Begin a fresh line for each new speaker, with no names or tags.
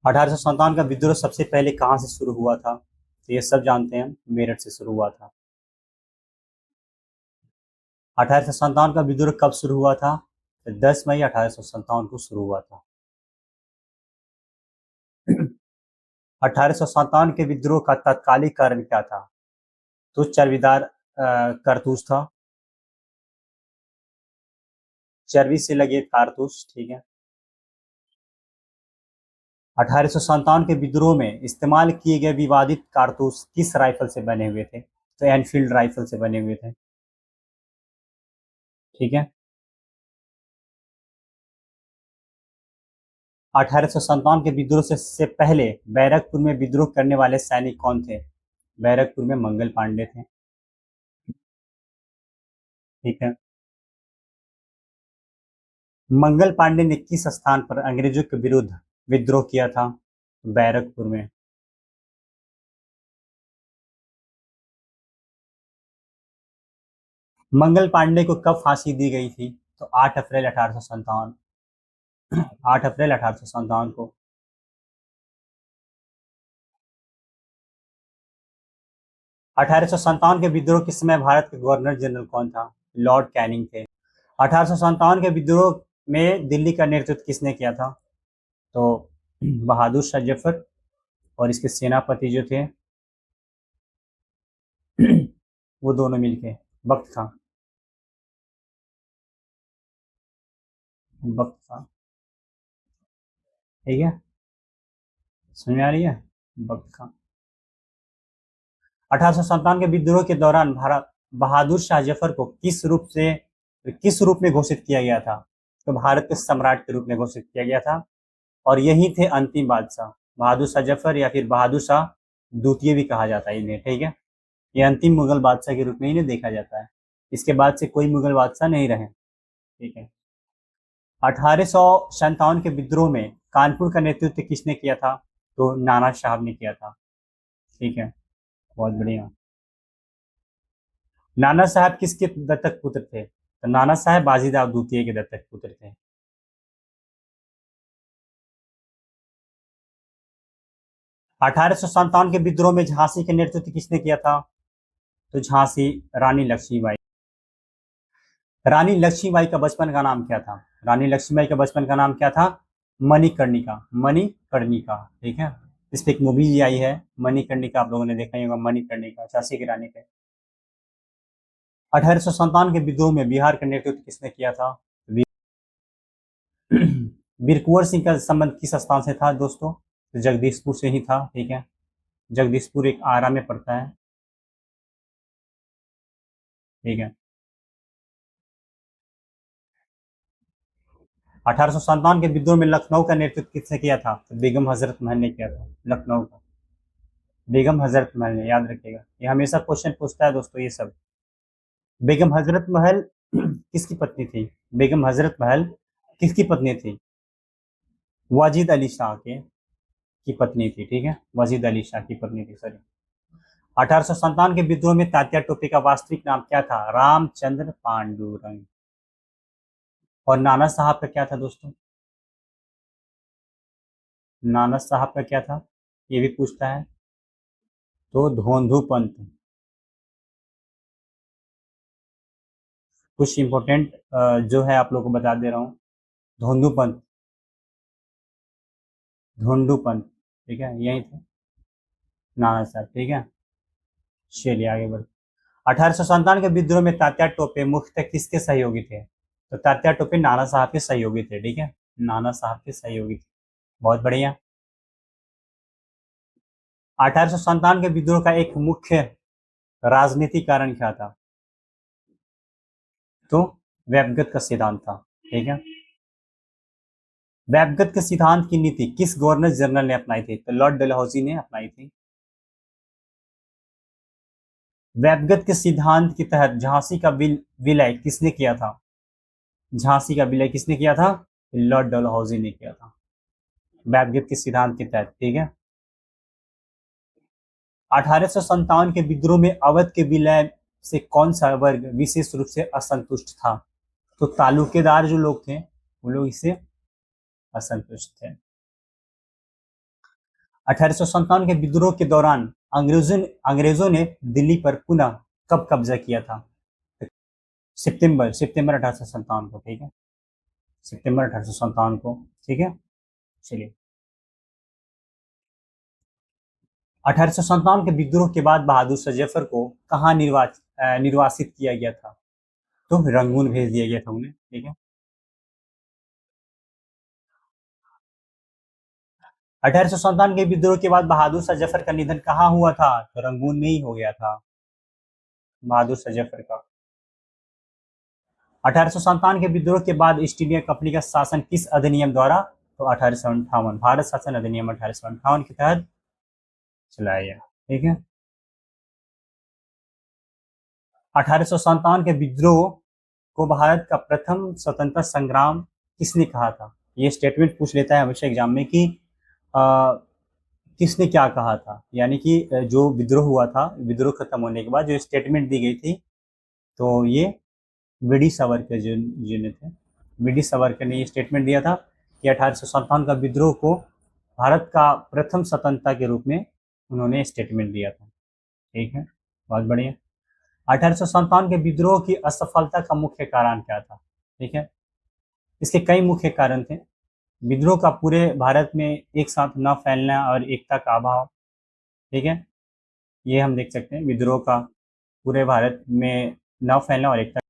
1857 का विद्रोह सबसे पहले कहाँ से शुरू हुआ था? तो ये सब जानते हैं, मेरठ से शुरू हुआ था। 1857 का विद्रोह कब शुरू हुआ था? तो 10 मई 1857 को शुरू हुआ था। 1857 के विद्रोह का तत्कालिक कारण क्या था? तो चर्बीदार कारतूस था। चर्बी से लगे कारतूस, ठीक है। 1857 के विद्रोह में इस्तेमाल किए गए विवादित कारतूस किस राइफल से बने हुए थे? तो एनफील्ड राइफल से बने हुए थे, ठीक है। 1857 के विद्रोह से पहले बैरकपुर में विद्रोह करने वाले सैनिक कौन थे? बैरकपुर में मंगल पांडे थे, ठीक है। मंगल पांडे ने किस स्थान पर अंग्रेजों के विरुद्ध विद्रोह किया था? बैरकपुर में। मंगल पांडे को कब फांसी दी गई थी? तो 8 अप्रैल 1857, 8 अप्रैल 1857 को। 1857 के विद्रोह के समय भारत के गवर्नर जनरल कौन था? लॉर्ड कैनिंग थे। 1857 के विद्रोह में दिल्ली का नेतृत्व किसने किया था? तो बहादुर शाह जफर और इसके सेनापति जो थे वो दोनों मिलके बख्त खां, बख्त खां, ठीक है। समझ में आ रही है? बख्त खां। 1857 के विद्रोह के दौरान भारत बहादुर शाह जफर को किस रूप में घोषित किया गया था? तो भारत के सम्राट के रूप में घोषित किया गया था। और यही थे अंतिम बादशाह, बहादुर शाह जफर या फिर बहादुर शाह द्वितीय भी कहा जाता है इन्हें, ठीक है। ये अंतिम मुगल बादशाह के रूप में इन्हें देखा जाता है। इसके बाद से कोई मुगल बादशाह नहीं रहे, ठीक है। 1857 के विद्रोह में कानपुर का नेतृत्व किसने किया था? तो नाना साहब ने किया था, ठीक है। बहुत बढ़िया। नाना साहब किसके दत्तक पुत्र थे? तो नाना साहब बाजीराव द्वितीय के दत्तक पुत्र थे। 1857 के विद्रोह में झांसी के नेतृत्व किसने किया था? तो झांसी रानी लक्ष्मीबाई। रानी लक्ष्मीबाई का बचपन का नाम क्या था? रानी लक्ष्मीबाई का बचपन का नाम क्या था? मणिकर्णिका, मणिकर्णिका, ठीक है। इस पे एक मूवी भी आई है मणिकर्णिका, आप लोगों ने देखा ही होगा, मणिकर्णिका, झांसी की रानी पे। 1857 के विद्रोह में बिहार का नेतृत्व किसने किया था? वीर कुंवर सिंह का संबंध किस स्थान से था दोस्तों? तो जगदीशपुर से ही था, ठीक है। जगदीशपुर एक आरा में पड़ता है, ठीक है। 1857 के विद्रोह में लखनऊ का नेतृत्व किसने किया था? तो बेगम हजरत महल ने किया था, लखनऊ का। बेगम हजरत महल ने, याद रखिएगा, ये हमेशा क्वेश्चन पूछता है दोस्तों ये सब। बेगम हजरत महल किसकी पत्नी थी? बेगम हजरत महल किसकी पत्नी थी? वाजिद अली शाह के की पत्नी थी, ठीक है। वाजिद अली शाह की पत्नी थी, सॉरी। 1857 के विद्रोह में तात्या टोपे का वास्तविक नाम क्या था? रामचंद्र पांडुरंग। और नाना साहब का क्या था दोस्तों? नाना साहब का क्या था, ये भी पूछता है। तो धोंधू पंत। कुछ इंपॉर्टेंट जो है आप लोग को बता दे रहा हूँ। धोंधू पंत, धोंडू पंत, ठीक है, यही थे नाना साहब, ठीक है। चलिए आगे बढ़। 1857 के विद्रोह में तात्या टोपे मुख्यतः किसके सहयोगी थे? तो तात्या टोपे नाना साहब के सहयोगी थे, ठीक है। नाना साहब के सहयोगी थे, बहुत बढ़िया। 1857 के विद्रोह का एक मुख्य राजनीतिक कारण क्या था? तो वेबगत का सिद्धांत था, ठीक है। वेबगत के सिद्धांत की नीति किस गवर्नर जनरल ने अपनाई थी? तो लॉर्ड डलहौजी ने अपनाई थी। वेबगत के सिद्धांत के तहत झांसी का विलय किसने किया था? झांसी का विलय किसने किया था? लॉर्ड डलहौजी ने किया था, वेबगत के सिद्धांत के तहत, ठीक है। 1857 के विद्रोह में अवध के विलय से कौन सा वर्ग विशेष रूप से असंतुष्ट था? तो तालुकेदार जो लोग थे वो लोग इससे असंतुष्ट थे। 1857 के विद्रोह के दौरान अंग्रेजों ने दिल्ली पर पुनः कब कब्जा किया था? सितंबर सितंबर 1857 को, ठीक है, सितंबर 1857 को, ठीक है। चलिए, 1857 के विद्रोह के बाद बहादुर शाह जफर को कहाँ निर्वासित किया गया था? तो रंगून भेज दिया गया था उन्हें, ठीक है। 1857 के विद्रोह के बाद बहादुर शाह जफर का निधन कहाँ हुआ था? तो रंगून में ही हो गया था बहादुर शाह जफर का। 1857 के विद्रोह के बाद ईस्ट इंडिया कंपनी का शासन किस अधिनियम द्वारा? तो 1858 भारत शासन अधिनियम 1858 के तहत चलाया गया, ठीक है। 1857 के विद्रोह को भारत का प्रथम स्वतंत्रता संग्राम किसने कहा था? ये स्टेटमेंट पूछ लेता है हमेशा एग्जाम में कि आ, किसने क्या कहा था, यानी कि जो विद्रोह हुआ था, विद्रोह खत्म होने के बाद जो स्टेटमेंट दी गई थी, तो ये वीडी सावरकर जी ने थे। वीडी सावरकर ने ये स्टेटमेंट दिया था कि 1857 का विद्रोह को भारत का प्रथम स्वतंत्रता के रूप में उन्होंने स्टेटमेंट दिया था, ठीक है, बहुत बढ़िया। 1857 के विद्रोह की असफलता का मुख्य कारण क्या था? ठीक है, इसके कई मुख्य कारण थे। विद्रोह का पूरे भारत में एक साथ न फैलना और एकता का अभाव, ठीक है, ये हम देख सकते हैं, विद्रोह का पूरे भारत में न फैलना और एकता